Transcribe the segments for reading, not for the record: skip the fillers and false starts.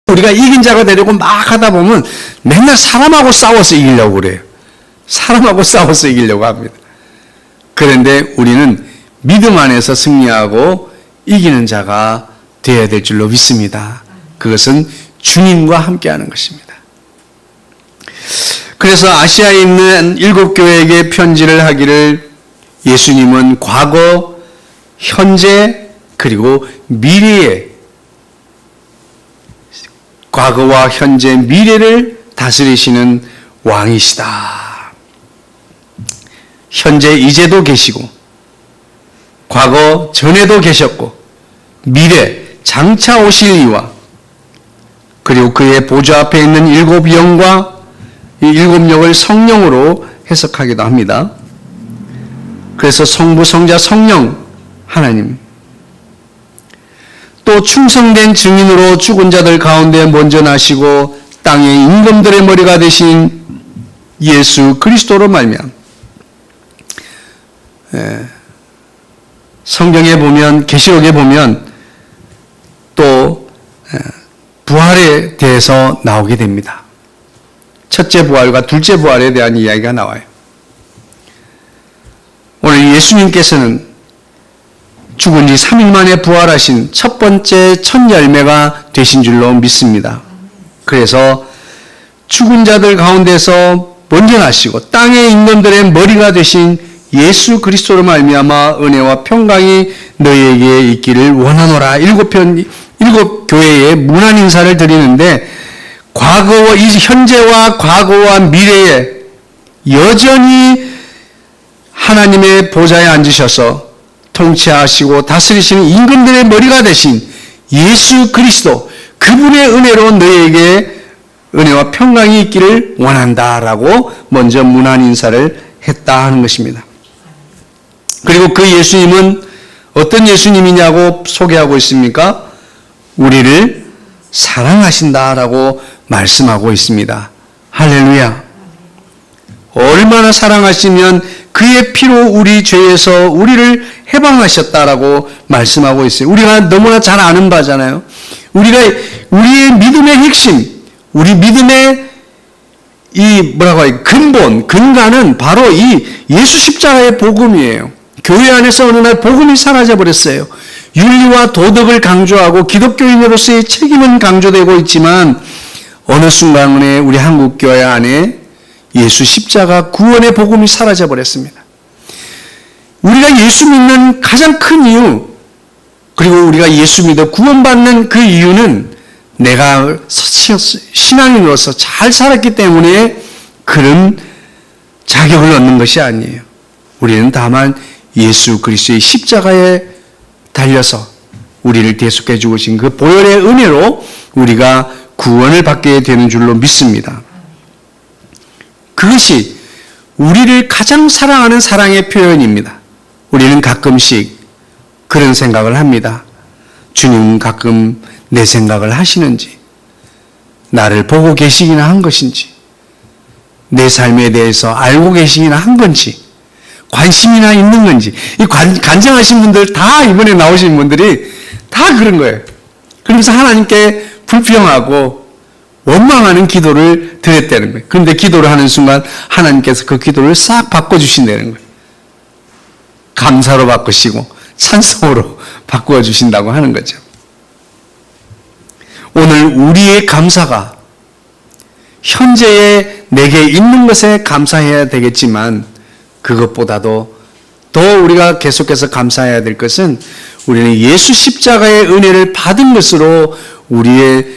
우리가 이긴 자가 되려고 막 하다 보면 맨날 사람하고 싸워서 이기려고 그래요. 사람하고 싸워서 이기려고 합니다. 그런데 우리는 믿음 안에서 승리하고 이기는 자가 되어야 될 줄로 믿습니다. 그것은 주님과 함께하는 것입니다. 그래서 아시아에 있는 7교회에게 편지를 하기를 예수님은 과거, 현재, 그리고 미래에 과거와 현재, 미래를 다스리시는 왕이시다. 현재 이제도 계시고 과거 전에도 계셨고 미래 장차 오실 이와 그리고 그의 보좌 앞에 있는 7 영과 이 7 영을 성령으로 해석하기도 합니다. 그래서 성부, 성자, 성령 하나님, 또 충성된 증인으로 죽은 자들 가운데 먼저 나시고 땅의 임금들의 머리가 되신 예수 그리스도로 말미암아 성경에 보면, 계시록에 보면 또 부활에 대해서 나오게 됩니다. 첫째 부활과 둘째 부활에 대한 이야기가 나와요. 오늘 예수님께서는 죽은 지 3일 만에 부활하신 첫 번째 첫 열매가 되신 줄로 믿습니다. 그래서 죽은 자들 가운데서 먼저 나시고 땅의 임금들의 머리가 되신 예수 그리스도로 말미암아 은혜와 평강이 너희에게 있기를 원하노라. 7 교회에 문안 인사를 드리는데 과거와 현재와 과거와 미래에 여전히 하나님의 보좌에 앉으셔서 통치하시고 다스리시는 임금들의 머리가 되신 예수 그리스도, 그분의 은혜로 너희에게 은혜와 평강이 있기를 원한다라고 먼저 문안 인사를 했다 하는 것입니다. 그리고 그 예수님은 어떤 예수님이냐고 소개하고 있습니까? 우리를 사랑하신다라고 말씀하고 있습니다. 할렐루야. 얼마나 사랑하시면 그의 피로 우리 죄에서 우리를 해방하셨다라고 말씀하고 있어요. 우리가 너무나 잘 아는 바잖아요. 우리의 믿음의 핵심, 우리 믿음의 근본, 근간은 바로 이 예수 십자가의 복음이에요. 교회 안에서 어느 날 복음이 사라져버렸어요. 윤리와 도덕을 강조하고 기독교인으로서의 책임은 강조되고 있지만 어느 순간에 우리 한국교회 안에 예수 십자가 구원의 복음이 사라져버렸습니다. 우리가 예수 믿는 가장 큰 이유, 그리고 우리가 예수 믿어 구원받는 그 이유는 내가 신앙인으로서 잘 살았기 때문에 그런 자격을 얻는 것이 아니에요. 우리는 다만 예수 그리스도의 십자가에 달려서 우리를 대속해 주신 그 보혈의 은혜로 우리가 구원을 받게 되는 줄로 믿습니다. 그것이 우리를 가장 사랑하는 사랑의 표현입니다. 우리는 가끔씩 그런 생각을 합니다. 주님은 가끔 내 생각을 하시는지, 나를 보고 계시기나 한 것인지, 내 삶에 대해서 알고 계시기나 한 건지, 관심이나 있는 건지. 이 간증하신 분들 다, 이번에 나오신 분들이 다 그런 거예요. 그러면서 하나님께 불평하고 원망하는 기도를 드렸다는 거예요. 그런데 기도를 하는 순간 하나님께서 그 기도를 싹 바꿔주신다는 거예요. 감사로 바꾸시고 찬송으로 바꾸어 주신다고 하는 거죠. 오늘 우리의 감사가 현재에 내게 있는 것에 감사해야 되겠지만 그것보다도 더 우리가 계속해서 감사해야 될 것은 우리는 예수 십자가의 은혜를 받은 것으로 우리의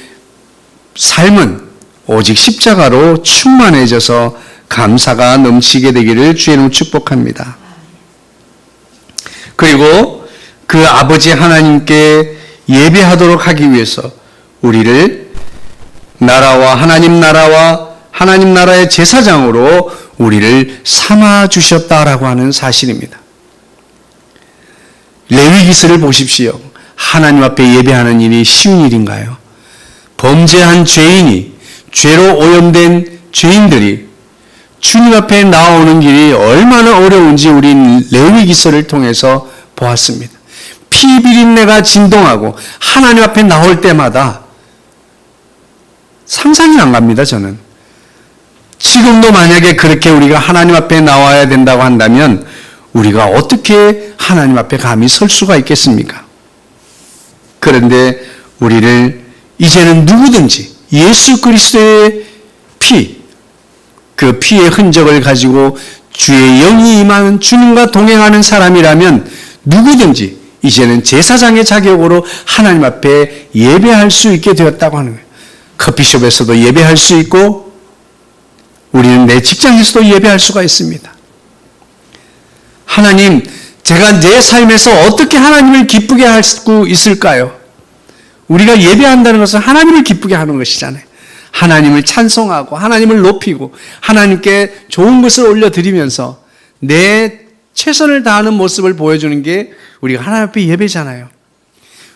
삶은 오직 십자가로 충만해져서 감사가 넘치게 되기를 주의 이름으로 축복합니다. 그리고 그 아버지 하나님께 예배하도록 하기 위해서 우리를 나라와 하나님 나라의 제사장으로 우리를 삼아 주셨다라고 하는 사실입니다. 레위기서를 보십시오. 하나님 앞에 예배하는 일이 쉬운 일인가요? 범죄한 죄인이, 죄로 오염된 죄인들이 주님 앞에 나오는 길이 얼마나 어려운지 우린 레위기서를 통해서 보았습니다. 피 비린내가 진동하고 하나님 앞에 나올 때마다 상상이 안 갑니다, 저는. 지금도 만약에 그렇게 우리가 하나님 앞에 나와야 된다고 한다면 우리가 어떻게 하나님 앞에 감히 설 수가 있겠습니까? 그런데 우리를 이제는 누구든지 예수 그리스도의 피, 그 피의 흔적을 가지고 주의 영이 임하는 주님과 동행하는 사람이라면 누구든지 이제는 제사장의 자격으로 하나님 앞에 예배할 수 있게 되었다고 하는 거예요. 커피숍에서도 예배할 수 있고 우리는 내 직장에서도 예배할 수가 있습니다. 하나님, 제가 내 삶에서 어떻게 하나님을 기쁘게 할 수 있을까요? 우리가 예배한다는 것은 하나님을 기쁘게 하는 것이잖아요. 하나님을 찬송하고 하나님을 높이고 하나님께 좋은 것을 올려드리면서 내 최선을 다하는 모습을 보여주는 게 우리가 하나님 앞에 예배잖아요.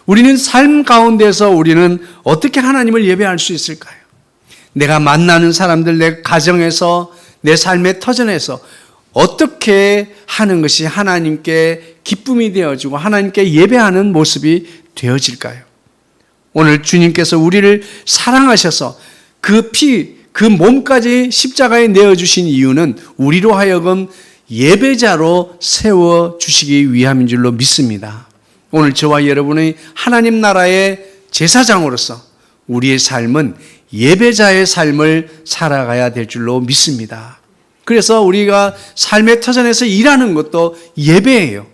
우리는 삶 가운데서 우리는 어떻게 하나님을 예배할 수 있을까요? 내가 만나는 사람들, 내 가정에서, 내 삶의 터전에서 어떻게 하는 것이 하나님께 기쁨이 되어지고 하나님께 예배하는 모습이 되어질까요? 오늘 주님께서 우리를 사랑하셔서 그 피, 그 몸까지 십자가에 내어주신 이유는 우리로 하여금 예배자로 세워주시기 위함인 줄로 믿습니다. 오늘 저와 여러분의 하나님 나라의 제사장으로서 우리의 삶은 예배자의 삶을 살아가야 될 줄로 믿습니다. 그래서 우리가 삶의 터전에서 일하는 것도 예배예요.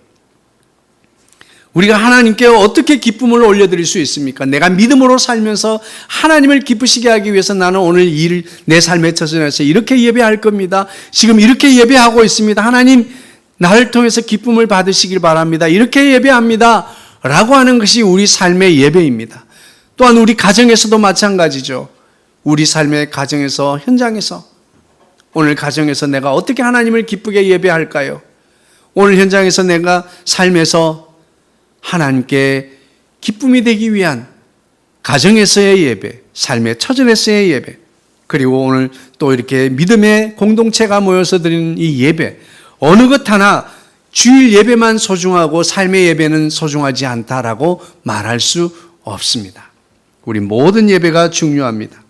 우리가 하나님께 어떻게 기쁨을 올려드릴 수 있습니까? 내가 믿음으로 살면서 하나님을 기쁘시게 하기 위해서 나는 오늘 내 삶의 터전에서 이렇게 예배할 겁니다. 지금 이렇게 예배하고 있습니다. 하나님, 나를 통해서 기쁨을 받으시길 바랍니다. 이렇게 예배합니다. 라고 하는 것이 우리 삶의 예배입니다. 또한 우리 가정에서도 마찬가지죠. 우리 삶의 가정에서, 현장에서 오늘 가정에서 내가 어떻게 하나님을 기쁘게 예배할까요? 오늘 현장에서 내가 삶에서 하나님께 기쁨이 되기 위한 가정에서의 예배, 삶의 처전에서의 예배, 그리고 오늘 또 이렇게 믿음의 공동체가 모여서 드리는 이 예배, 어느 것 하나 주일 예배만 소중하고 삶의 예배는 소중하지 않다라고 말할 수 없습니다. 우리 모든 예배가 중요합니다.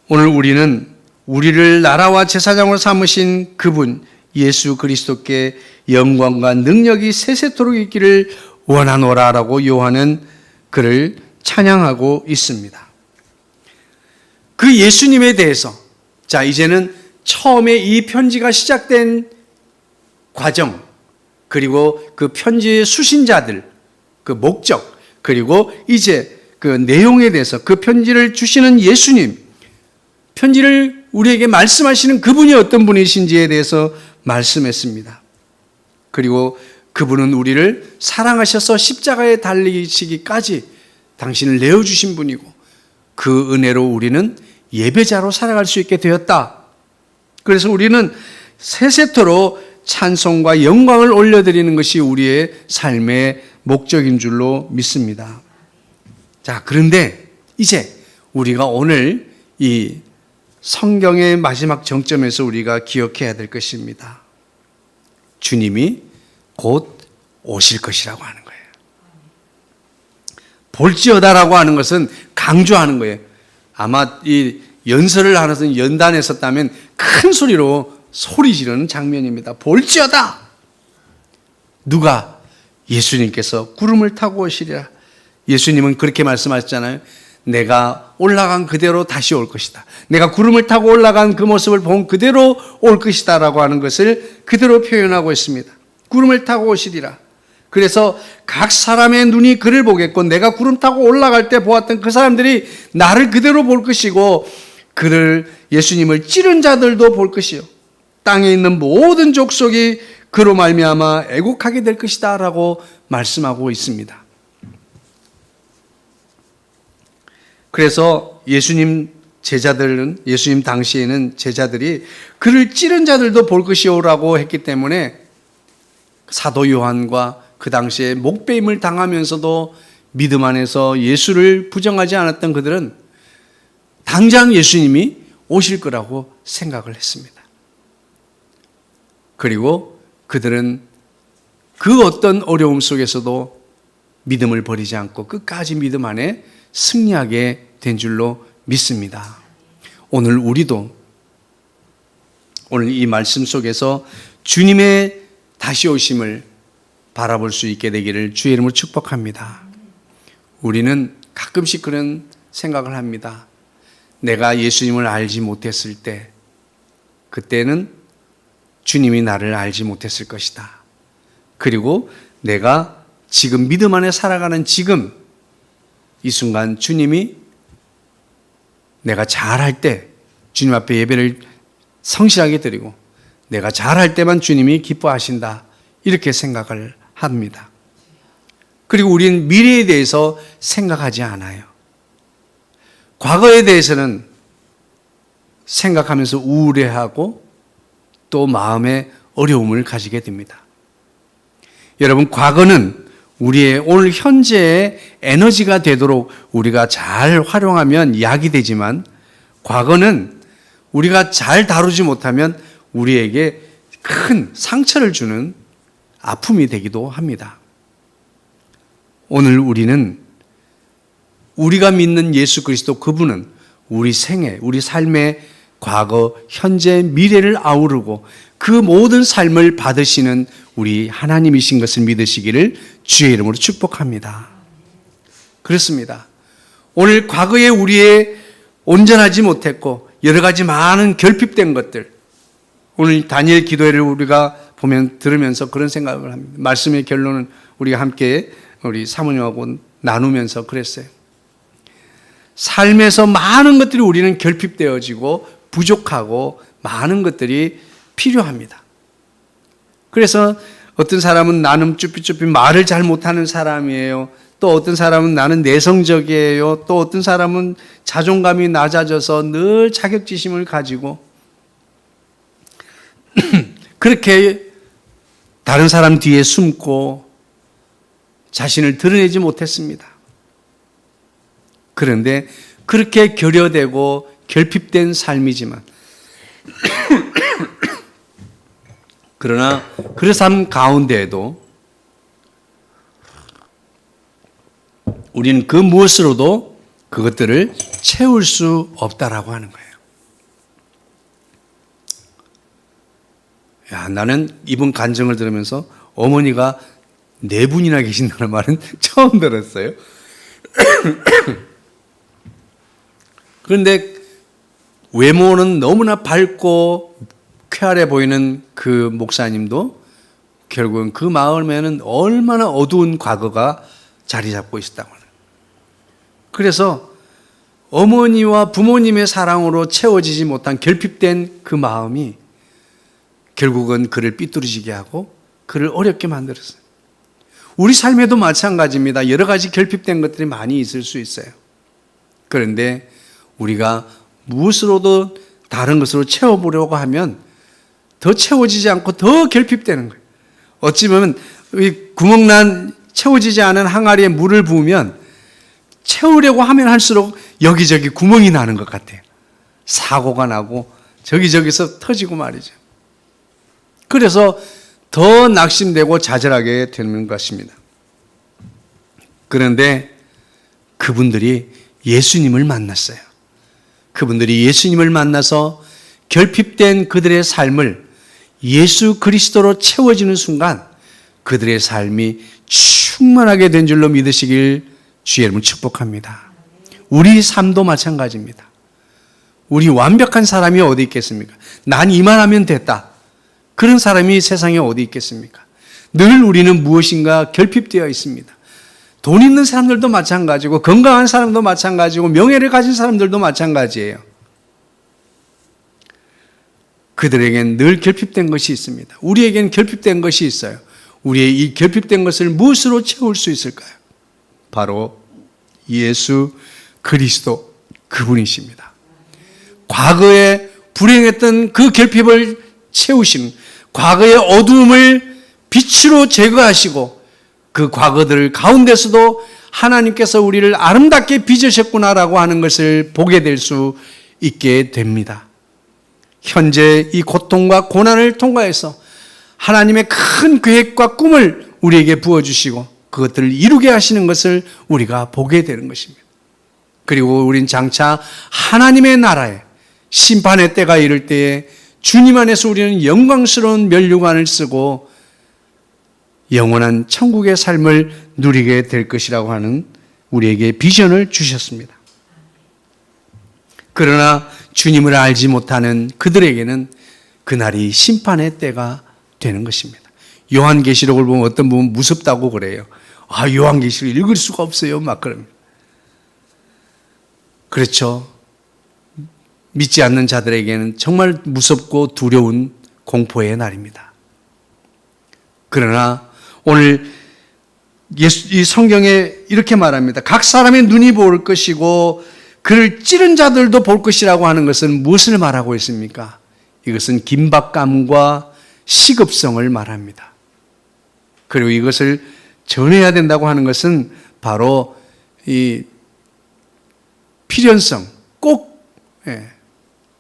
오늘 우리는 우리를 나라와 제사장으로 삼으신 그분 예수 그리스도께 영광과 능력이 세세토록 있기를 원하노라라고 요한은 그를 찬양하고 있습니다. 그 예수님에 대해서 자 이제는 처음에 이 편지가 시작된 과정 그리고 그 편지의 수신자들 그 목적 그리고 이제 그 내용에 대해서 그 편지를 주시는 예수님 편지를 우리에게 말씀하시는 그분이 어떤 분이신지에 대해서 말씀했습니다. 그리고 그분은 우리를 사랑하셔서 십자가에 달리시기까지 당신을 내어주신 분이고 그 은혜로 우리는 예배자로 살아갈 수 있게 되었다. 그래서 우리는 세세토록 찬송과 영광을 올려드리는 것이 우리의 삶의 목적인 줄로 믿습니다. 자, 그런데 이제 우리가 오늘 이 성경의 마지막 정점에서 우리가 기억해야 될 것입니다. 주님이 곧 오실 것이라고 하는 거예요. 볼지어다라고 하는 것은 강조하는 거예요. 아마 이 연설을 하는 연단에 섰다면 큰 소리로 소리 지르는 장면입니다. 볼지어다! 누가? 예수님께서 구름을 타고 오시리라. 예수님은 그렇게 말씀하셨잖아요. 내가 올라간 그대로 다시 올 것이다. 내가 구름을 타고 올라간 그 모습을 본 그대로 올 것이다 라고 하는 것을 그대로 표현하고 있습니다. 구름을 타고 오시리라. 그래서 각 사람의 눈이 그를 보겠고 내가 구름 타고 올라갈 때 보았던 그 사람들이 나를 그대로 볼 것이고 그를 예수님을 찌른 자들도 볼 것이요. 땅에 있는 모든 족속이 그로 말미암아 애곡하게 될 것이다 라고 말씀하고 있습니다. 그래서 예수님 당시에는 제자들이 그를 찌른 자들도 볼 것이오라고 했기 때문에 사도 요한과 그 당시에 목배임을 당하면서도 믿음 안에서 예수를 부정하지 않았던 그들은 당장 예수님이 오실 거라고 생각을 했습니다. 그리고 그들은 그 어떤 어려움 속에서도 믿음을 버리지 않고 끝까지 믿음 안에 승리하게 된 줄로 믿습니다. 오늘 우리도 오늘 이 말씀 속에서 주님의 다시 오심을 바라볼 수 있게 되기를 주의 이름으로 축복합니다. 우리는 가끔씩 그런 생각을 합니다. 내가 예수님을 알지 못했을 때, 그때는 주님이 나를 알지 못했을 것이다. 그리고 내가 지금 믿음 안에 살아가는 지금 이 순간 주님이 내가 잘할 때 주님 앞에 예배를 성실하게 드리고 내가 잘할 때만 주님이 기뻐하신다. 이렇게 생각을 합니다. 그리고 우리는 미래에 대해서 생각하지 않아요. 과거에 대해서는 생각하면서 우울해하고 또 마음에 어려움을 가지게 됩니다. 여러분, 과거는 우리의 오늘 현재의 에너지가 되도록 우리가 잘 활용하면 약이 되지만, 과거는 우리가 잘 다루지 못하면 우리에게 큰 상처를 주는 아픔이 되기도 합니다. 오늘 우리는 우리가 믿는 예수 그리스도, 그분은 우리 생애, 우리 삶의 과거, 현재, 미래를 아우르고 그 모든 삶을 받으시는 우리 하나님이신 것을 믿으시기를 주의 이름으로 축복합니다. 그렇습니다. 오늘 과거에 우리의 온전하지 못했고 여러 가지 많은 결핍된 것들, 오늘 다니엘 기도회를 우리가 들으면서 그런 생각을 합니다. 말씀의 결론은 우리가 함께 우리 사모님하고 나누면서 그랬어요. 삶에서 많은 것들이 우리는 결핍되어지고 부족하고 많은 것들이 필요합니다. 그래서 어떤 사람은 나는 쭈삣쭈삣 말을 잘 못하는 사람이에요. 또 어떤 사람은 나는 내성적이에요. 또 어떤 사람은 자존감이 낮아져서 늘 자격지심을 가지고 그렇게 다른 사람 뒤에 숨고 자신을 드러내지 못했습니다. 그런데 그렇게 결여되고 결핍된 삶이지만 그러나 그 삶 가운데에도 우리는 그 무엇으로도 그것들을 채울 수 없다라고 하는 거예요. 야, 나는 이번 간증을 들으면서 어머니가 4분이나 계신다는 말은 처음 들었어요. 그런데 외모는 너무나 밝고 쾌활해 보이는 그 목사님도 결국은 그 마음에는 얼마나 어두운 과거가 자리 잡고 있었다고 하는. 그래서 어머니와 부모님의 사랑으로 채워지지 못한 결핍된 그 마음이 결국은 그를 삐뚤어지게 하고 그를 어렵게 만들었어요. 우리 삶에도 마찬가지입니다. 여러 가지 결핍된 것들이 많이 있을 수 있어요. 그런데 우리가 무엇으로도 다른 것으로 채워보려고 하면 더 채워지지 않고 더 결핍되는 거예요. 어찌 보면 구멍난 채워지지 않은 항아리에 물을 부으면 채우려고 하면 할수록 여기저기 구멍이 나는 것 같아요. 사고가 나고 저기저기서 터지고 말이죠. 그래서 더 낙심되고 좌절하게 되는 것입니다. 그런데 그분들이 예수님을 만났어요. 그분들이 예수님을 만나서 결핍된 그들의 삶을 예수 그리스도로 채워지는 순간 그들의 삶이 충만하게 된 줄로 믿으시길 주의 이름으로 축복합니다. 우리 삶도 마찬가지입니다. 우리 완벽한 사람이 어디 있겠습니까? 난 이만하면 됐다. 그런 사람이 세상에 어디 있겠습니까? 늘 우리는 무엇인가 결핍되어 있습니다. 돈 있는 사람들도 마찬가지고 건강한 사람도 마찬가지고 명예를 가진 사람들도 마찬가지예요. 그들에겐 늘 결핍된 것이 있습니다. 우리에겐 결핍된 것이 있어요. 우리의 이 결핍된 것을 무엇으로 채울 수 있을까요? 바로 예수 그리스도 그분이십니다. 과거에 불행했던 그 결핍을 채우시는, 과거의 어두움을 빛으로 제거하시고 그 과거들 가운데서도 하나님께서 우리를 아름답게 빚으셨구나라고 하는 것을 보게 될 수 있게 됩니다. 현재 이 고통과 고난을 통과해서 하나님의 큰 계획과 꿈을 우리에게 부어주시고 그것들을 이루게 하시는 것을 우리가 보게 되는 것입니다. 그리고 우린 장차 하나님의 나라에 심판의 때가 이를 때에 주님 안에서 우리는 영광스러운 면류관을 쓰고 영원한 천국의 삶을 누리게 될 것이라고 하는 우리에게 비전을 주셨습니다. 그러나 주님을 알지 못하는 그들에게는 그날이 심판의 때가 되는 것입니다. 요한계시록을 보면 어떤 분은 무섭다고 그래요. 요한계시록 읽을 수가 없어요. 막 그럽니다. 그렇죠. 믿지 않는 자들에게는 정말 무섭고 두려운 공포의 날입니다. 그러나 오늘 이 성경에 이렇게 말합니다. 각 사람의 눈이 볼 것이고 그를 찌른 자들도 볼 것이라고 하는 것은 무엇을 말하고 있습니까? 이것은 긴박감과 시급성을 말합니다. 그리고 이것을 전해야 된다고 하는 것은 바로 이 필연성, 꼭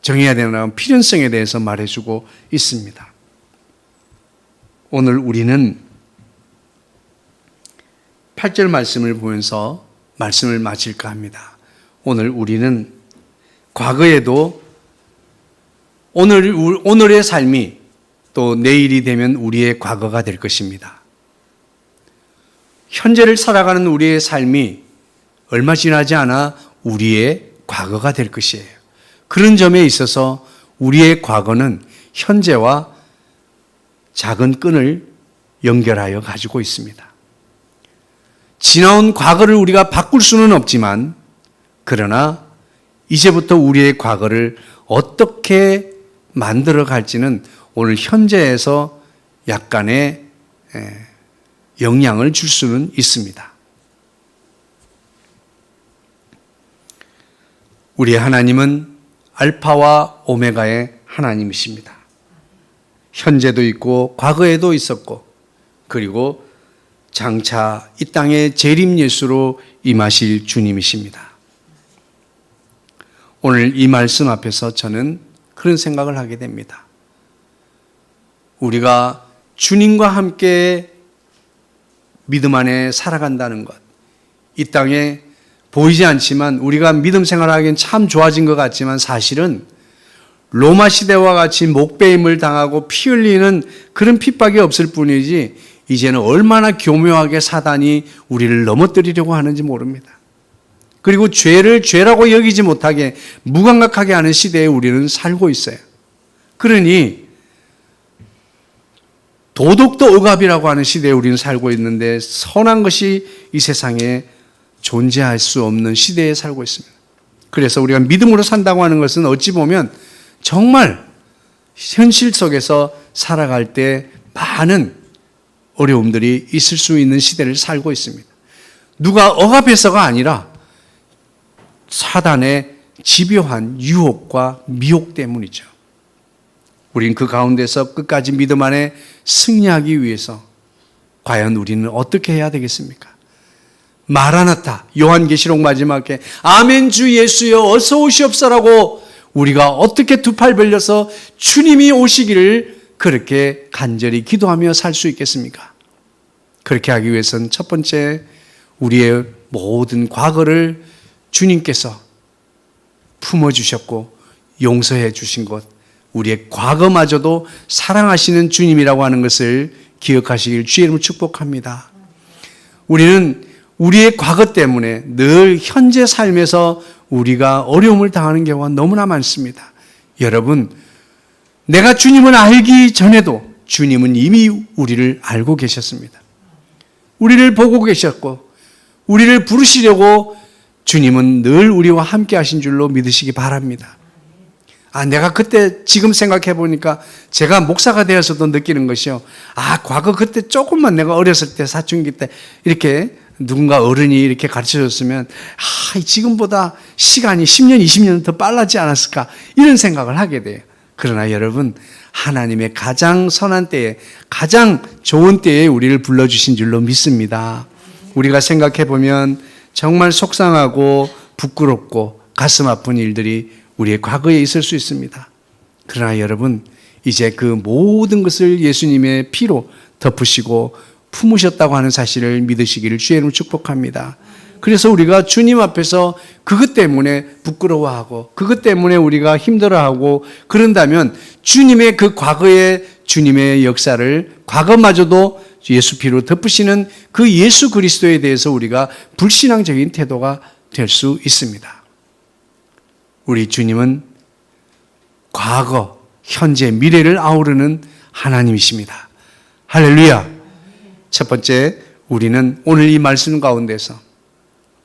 정해야 되는 필연성에 대해서 말해주고 있습니다. 오늘 우리는 8절 말씀을 보면서 말씀을 마칠까 합니다. 오늘 우리는 과거에도 오늘의 삶이 또 내일이 되면 우리의 과거가 될 것입니다. 현재를 살아가는 우리의 삶이 얼마 지나지 않아 우리의 과거가 될 것이에요. 그런 점에 있어서 우리의 과거는 현재와 작은 끈을 연결하여 가지고 있습니다. 지나온 과거를 우리가 바꿀 수는 없지만 그러나 이제부터 우리의 과거를 어떻게 만들어 갈지는 오늘 현재에서 약간의 영향을 줄 수는 있습니다. 우리의 하나님은 알파와 오메가의 하나님이십니다. 현재도 있고 과거에도 있었고 그리고 장차 이 땅에 재림 예수로 임하실 주님이십니다. 오늘 이 말씀 앞에서 저는 그런 생각을 하게 됩니다. 우리가 주님과 함께 믿음 안에 살아간다는 것, 이 땅에 보이지 않지만 우리가 믿음 생활하기엔 참 좋아진 것 같지만 사실은 로마 시대와 같이 목배임을 당하고 피 흘리는 그런 핍박이 없을 뿐이지 이제는 얼마나 교묘하게 사단이 우리를 넘어뜨리려고 하는지 모릅니다. 그리고 죄를 죄라고 여기지 못하게 무감각하게 하는 시대에 우리는 살고 있어요. 그러니 도덕도 억압이라고 하는 시대에 우리는 살고 있는데 선한 것이 이 세상에 존재할 수 없는 시대에 살고 있습니다. 그래서 우리가 믿음으로 산다고 하는 것은 어찌 보면 정말 현실 속에서 살아갈 때 많은 어려움들이 있을 수 있는 시대를 살고 있습니다. 누가 억압해서가 아니라 사단의 집요한 유혹과 미혹 때문이죠. 우린 그 가운데서 끝까지 믿음 안에 승리하기 위해서 과연 우리는 어떻게 해야 되겠습니까? 마라나타, 요한계시록 마지막에 아멘 주 예수여 어서 오시옵소라고 우리가 어떻게 두 팔 벌려서 주님이 오시기를 그렇게 간절히 기도하며 살 수 있겠습니까? 그렇게 하기 위해서는 첫 번째 우리의 모든 과거를 주님께서 품어주셨고 용서해 주신 것, 우리의 과거마저도 사랑하시는 주님이라고 하는 것을 기억하시길 주의 이름으로 축복합니다. 우리는 우리의 과거 때문에 늘 현재 삶에서 우리가 어려움을 당하는 경우가 너무나 많습니다. 여러분, 내가 주님을 알기 전에도 주님은 이미 우리를 알고 계셨습니다. 우리를 보고 계셨고 우리를 부르시려고 주님은 늘 우리와 함께 하신 줄로 믿으시기 바랍니다. 내가 그때 지금 생각해 보니까 제가 목사가 되어서도 느끼는 것이요. 과거 그때 조금만 내가 어렸을 때 사춘기 때 이렇게 누군가 어른이 이렇게 가르쳐 줬으면 지금보다 시간이 10년, 20년 더 빨라지지 않았을까 이런 생각을 하게 돼요. 그러나 여러분, 하나님의 가장 선한 때에 가장 좋은 때에 우리를 불러주신 줄로 믿습니다. 우리가 생각해 보면 정말 속상하고 부끄럽고 가슴 아픈 일들이 우리의 과거에 있을 수 있습니다. 그러나 여러분, 이제 그 모든 것을 예수님의 피로 덮으시고 품으셨다고 하는 사실을 믿으시기를 주의 이름으로 축복합니다. 그래서 우리가 주님 앞에서 그것 때문에 부끄러워하고 그것 때문에 우리가 힘들어하고 그런다면 주님의 그 과거의 주님의 역사를 과거마저도 예수 피로 덮으시는 그 예수 그리스도에 대해서 우리가 불신앙적인 태도가 될 수 있습니다. 우리 주님은 과거, 현재, 미래를 아우르는 하나님이십니다. 할렐루야. 첫 번째, 우리는 오늘 이 말씀 가운데서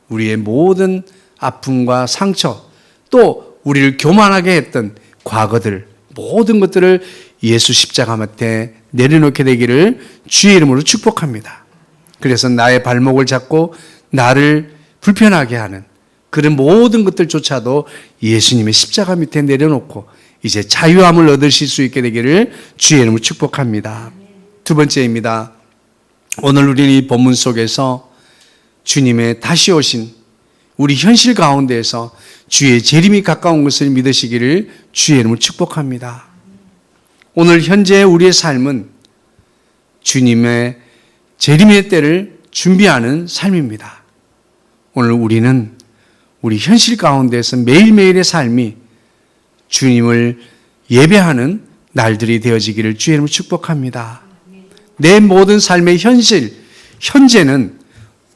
우리의 모든 아픔과 상처, 또 우리를 교만하게 했던 과거들, 모든 것들을 예수 십자가 밑에 내려놓게 되기를 주의 이름으로 축복합니다. 그래서 나의 발목을 잡고 나를 불편하게 하는 그런 모든 것들조차도 예수님의 십자가 밑에 내려놓고 이제 자유함을 얻으실 수 있게 되기를 주의 이름으로 축복합니다. 두 번째입니다. 오늘 우리는 이 본문 속에서 주님의 다시 오신 우리 현실 가운데에서 주의 재림이 가까운 것을 믿으시기를 주의 이름으로 축복합니다. 오늘 현재 우리의 삶은 주님의 재림의 때를 준비하는 삶입니다. 오늘 우리는 우리 현실 가운데서 매일매일의 삶이 주님을 예배하는 날들이 되어지기를 주의 이름으로 축복합니다. 내 모든 삶의 현재는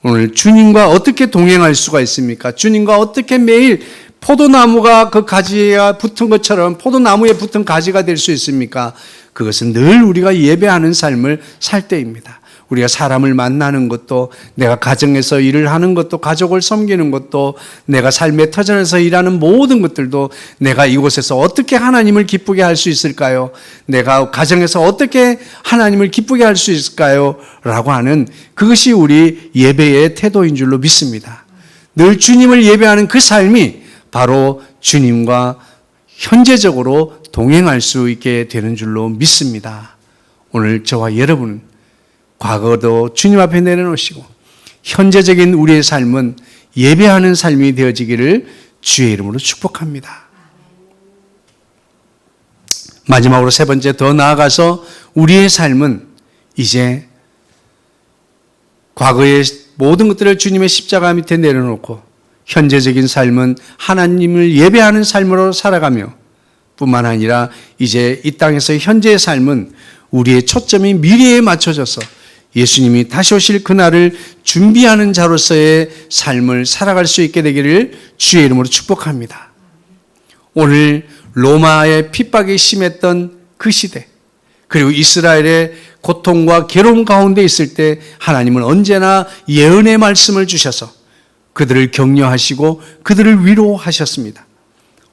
오늘 주님과 어떻게 동행할 수가 있습니까? 주님과 어떻게 매일 포도나무가 그 가지가 붙은 것처럼 포도나무에 붙은 가지가 될 수 있습니까? 그것은 늘 우리가 예배하는 삶을 살 때입니다. 우리가 사람을 만나는 것도, 내가 가정에서 일을 하는 것도, 가족을 섬기는 것도, 내가 삶의 터전에서 일하는 모든 것들도 내가 이곳에서 어떻게 하나님을 기쁘게 할 수 있을까요? 내가 가정에서 어떻게 하나님을 기쁘게 할 수 있을까요? 라고 하는 그것이 우리 예배의 태도인 줄로 믿습니다. 늘 주님을 예배하는 그 삶이 바로 주님과 현재적으로 동행할 수 있게 되는 줄로 믿습니다. 오늘 저와 여러분은 과거도 주님 앞에 내려놓으시고 현재적인 우리의 삶은 예배하는 삶이 되어지기를 주의 이름으로 축복합니다. 마지막으로 세 번째, 더 나아가서 우리의 삶은 이제 과거의 모든 것들을 주님의 십자가 밑에 내려놓고 현재적인 삶은 하나님을 예배하는 삶으로 살아가며 뿐만 아니라 이제 이 땅에서 현재의 삶은 우리의 초점이 미래에 맞춰져서 예수님이 다시 오실 그날을 준비하는 자로서의 삶을 살아갈 수 있게 되기를 주의 이름으로 축복합니다. 오늘 로마의 핍박이 심했던 그 시대, 그리고 이스라엘의 고통과 괴로움 가운데 있을 때 하나님은 언제나 예언의 말씀을 주셔서 그들을 격려하시고 그들을 위로하셨습니다.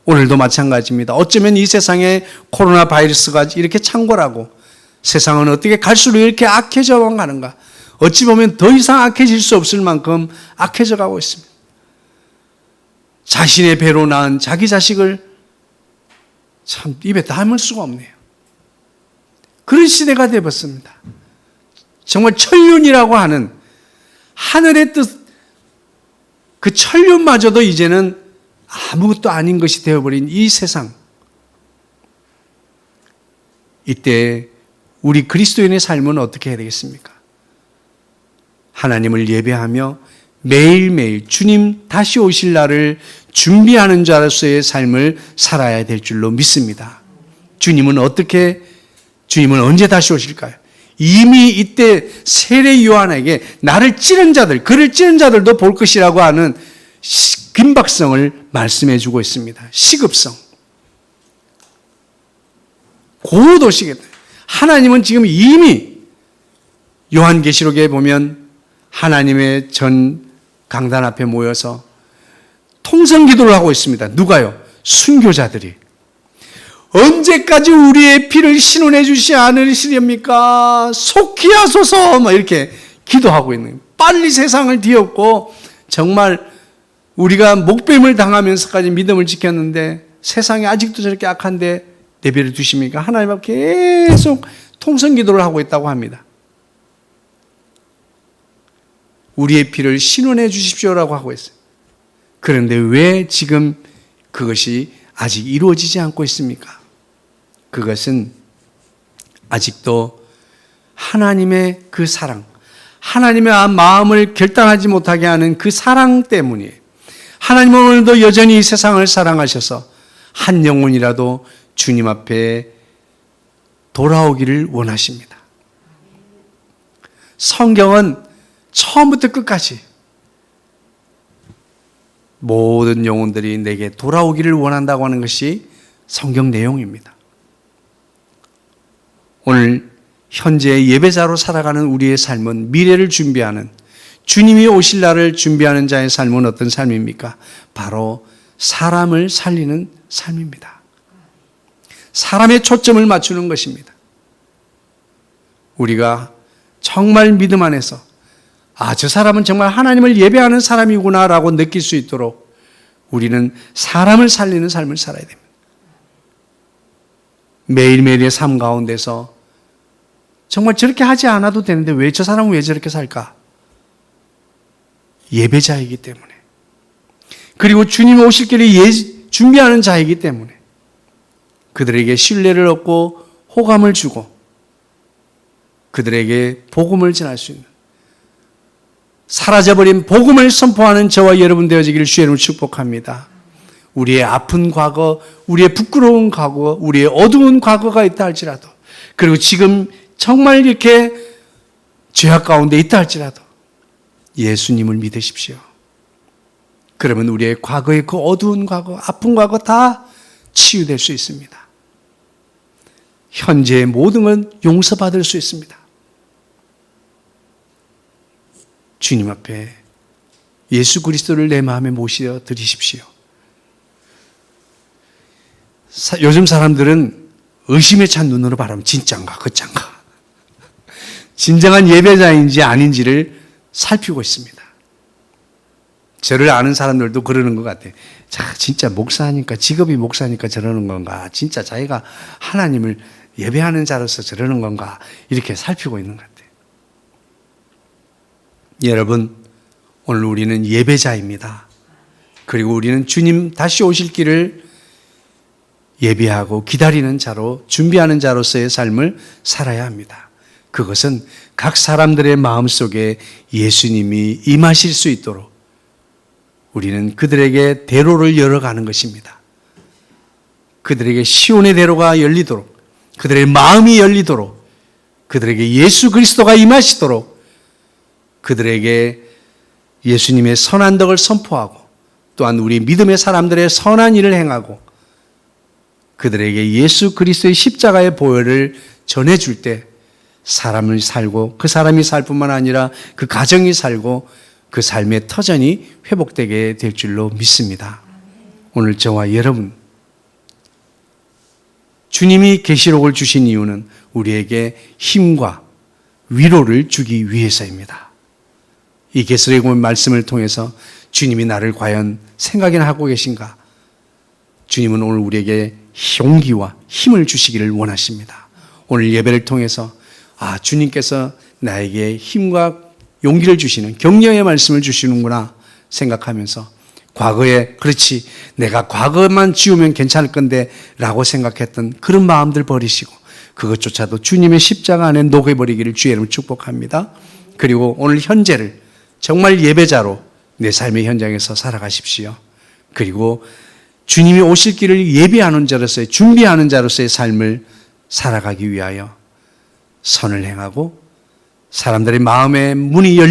오늘도 마찬가지입니다. 어쩌면 이 세상에 코로나 바이러스가 이렇게 창궐하고 세상은 어떻게 갈수록 이렇게 악해져 가는가? 어찌 보면 더 이상 악해질 수 없을 만큼 악해져 가고 있습니다. 자신의 배로 낳은 자기 자식을 참 입에 담을 수가 없네요. 그런 시대가 되어버렸습니다. 정말 천륜이라고 하는 하늘의 뜻, 그 천륜마저도 이제는 아무것도 아닌 것이 되어버린 이 세상. 이때 우리 그리스도인의 삶은 어떻게 해야 되겠습니까? 하나님을 예배하며 매일매일 주님 다시 오실 날을 준비하는 자로서의 삶을 살아야 될 줄로 믿습니다. 주님은 언제 다시 오실까요? 이미 이때 세례 요한에게 나를 찌른 자들, 그를 찌른 자들도 볼 것이라고 하는 긴박성을 말씀해 주고 있습니다. 시급성. 곧 오시겠다. 하나님은 지금 이미 요한계시록에 보면 하나님의 전 강단 앞에 모여서 통성기도를 하고 있습니다. 누가요? 순교자들이. 언제까지 우리의 피를 신원해 주시 않으시렵니까? 속히 하소서! 막 이렇게 기도하고 있는 거예요. 빨리 세상을 뒤엎고 정말 우리가 목뱀을 당하면서까지 믿음을 지켰는데 세상이 아직도 저렇게 악한데 내버려 두십니까? 하나님 앞에 계속 통성기도를 하고 있다고 합니다. 우리의 피를 신원해 주십시오라고 하고 있어요. 그런데 왜 지금 그것이 아직 이루어지지 않고 있습니까? 그것은 아직도 하나님의 그 사랑, 하나님의 마음을 결단하지 못하게 하는 그 사랑 때문이에요. 하나님은 오늘도 여전히 이 세상을 사랑하셔서 한 영혼이라도 주님 앞에 돌아오기를 원하십니다. 성경은 처음부터 끝까지 모든 영혼들이 내게 돌아오기를 원한다고 하는 것이 성경 내용입니다. 오늘 현재 예배자로 살아가는 우리의 삶은 미래를 준비하는, 주님이 오실 날을 준비하는 자의 삶은 어떤 삶입니까? 바로 사람을 살리는 삶입니다. 사람의 초점을 맞추는 것입니다. 우리가 정말 믿음 안에서 저 사람은 정말 하나님을 예배하는 사람이구나 라고 느낄 수 있도록 우리는 사람을 살리는 삶을 살아야 됩니다. 매일매일의 삶 가운데서 정말 저렇게 하지 않아도 되는데 왜 저 사람은 왜 저렇게 살까? 예배자이기 때문에, 그리고 주님 오실 길을 준비하는 자이기 때문에 그들에게 신뢰를 얻고 호감을 주고 그들에게 복음을 전할 수 있는, 사라져버린 복음을 선포하는 저와 여러분 되어지기를 주의 이름으로 축복합니다. 우리의 아픈 과거, 우리의 부끄러운 과거, 우리의 어두운 과거가 있다 할지라도, 그리고 지금 정말 이렇게 죄악 가운데 있다 할지라도 예수님을 믿으십시오. 그러면 우리의 과거의 그 어두운 과거, 아픈 과거 다 치유될 수 있습니다. 현재의 모든 건 용서받을 수 있습니다. 주님 앞에 예수 그리스도를 내 마음에 모시어 드리십시오. 요즘 사람들은 의심에 찬 눈으로 바라보면 진짠가 거짠가, 진정한 예배자인지 아닌지를 살피고 있습니다. 저를 아는 사람들도 그러는 것 같아요. 자, 진짜 목사니까, 직업이 목사니까 저러는 건가, 진짜 자기가 하나님을 예배하는 자로서 저러는 건가, 이렇게 살피고 있는 것 같아요. 여러분, 오늘 우리는 예배자입니다. 그리고 우리는 주님 다시 오실 길을 예배하고 기다리는 자로, 준비하는 자로서의 삶을 살아야 합니다. 그것은 각 사람들의 마음속에 예수님이 임하실 수 있도록 우리는 그들에게 대로를 열어가는 것입니다. 그들에게 시온의 대로가 열리도록, 그들의 마음이 열리도록, 그들에게 예수 그리스도가 임하시도록, 그들에게 예수님의 선한 덕을 선포하고 또한 우리 믿음의 사람들의 선한 일을 행하고 그들에게 예수 그리스도의 십자가의 보혈을 전해줄 때 사람을 살고, 그 사람이 살 뿐만 아니라 그 가정이 살고 그 삶의 터전이 회복되게 될 줄로 믿습니다. 오늘 저와 여러분, 주님이 계시록을 주신 이유는 우리에게 힘과 위로를 주기 위해서입니다. 이 계시록의 말씀을 통해서 주님이 나를 과연 생각이나 하고 계신가? 주님은 오늘 우리에게 용기와 힘을 주시기를 원하십니다. 오늘 예배를 통해서 주님께서 나에게 힘과 용기를 주시는, 격려의 말씀을 주시는구나 생각하면서 과거에, 그렇지, 내가 과거만 지우면 괜찮을 건데 라고 생각했던 그런 마음들 버리시고 그것조차도 주님의 십자가 안에 녹여버리기를 주의 이름으로 축복합니다. 그리고 오늘 현재를 정말 예배자로 내 삶의 현장에서 살아가십시오. 그리고 주님이 오실 길을 예비하는 자로서의, 준비하는 자로서의 삶을 살아가기 위하여 선을 행하고 사람들의 마음의 문이 열려